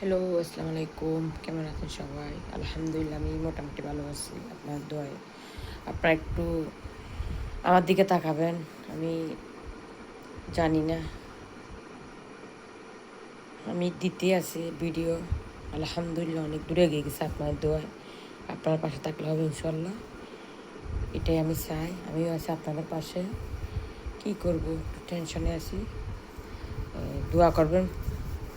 Hello, আসসালামু আলাইকুম। কেমন আছেন সবাই? আলহামদুলিল্লাহ আমি মোটামুটি ভালো আছি আপনার দোয়ায়। আপনারা একটু আমার দিকে তাকাবেন। আমি জানি না, আমি দিতে আছি ভিডিও। আলহামদুলিল্লাহ অনেক দূরে এগিয়ে গেছে আপনার দোয়ায়। আপনার পাশে থাকলে হবে ইনশাল্লাহ। এটাই আমি চাই। আমিও আছি আপনাদের পাশে। কী করব, একটু টেনশনে আছি। দোয়া করবেন,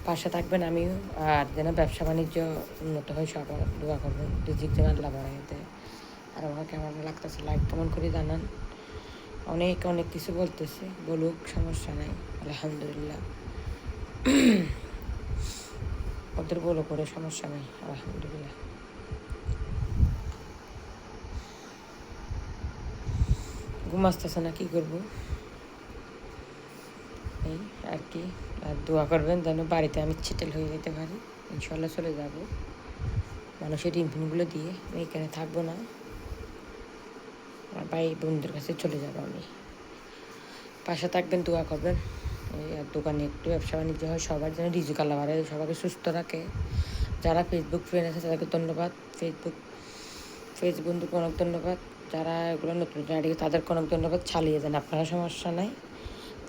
পাশে থাকবেন আমিও। আর যেন ব্যবসা বাণিজ্য উন্নত হয়, সবার দোয়া করবেন। রিজিক যেন আল্লাহ বাড়াই দেয়। আর আমার কেমন লাগতেছে লাইক কেমন করে জানান। অনেক অনেক কিছু বলতেছে, বলুক, সমস্যা নাই। আলহামদুলিল্লাহ ওদের বলো করে সমস্যা নেই। আলহামদুলিল্লাহ ঘুম আসতেছে না, কী করবো, এই আর কি। আর দোয়া করবেন যেন বাড়িতে আমি সেটেল হয়ে যেতে পারি। ইনশাল্লাহ চলে যাব মানুষের ঋণগুলো দিয়ে। আমি এখানে থাকবো না, আমার ভাই বোনদের কাছে চলে যাবো আমি। পাশে থাকবেন, দোয়া করবেন। এই আর দোকানে একটু ব্যবসা বাণিজ্য হয়, সবার যেন রিজিক আল্লাহ বাড়ায়, সবাইকে সুস্থ রাখে। যারা ফেসবুক ফ্রেন্ড আছে তাদেরকে ধন্যবাদ। ফেস বন্ধুকে অনেক ধন্যবাদ। যারা এগুলো নতুন আইডি তাদেরকে অনেক ধন্যবাদ। চালিয়ে যান, আপনারা সমস্যা নাই।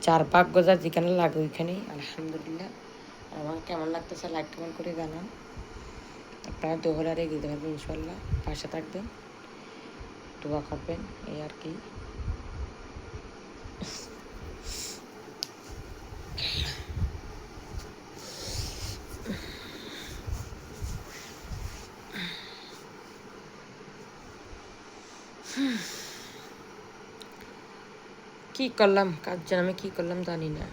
চার ভাগ্য যা যেখানে লাগে ওইখানেই। আলহামদুলিল্লাহ। আর আমার কেমন লাগতেছে লাইক কমেন্ট করে জানান। আপনারা দোহরে আর এগিয়ে পারবেন ইনশাল্লাহ। পাশে থাকবেন, দোয়া করবেন, এই আর কি। কী করলাম কাজ, যেন আমি কী করলাম জানি না।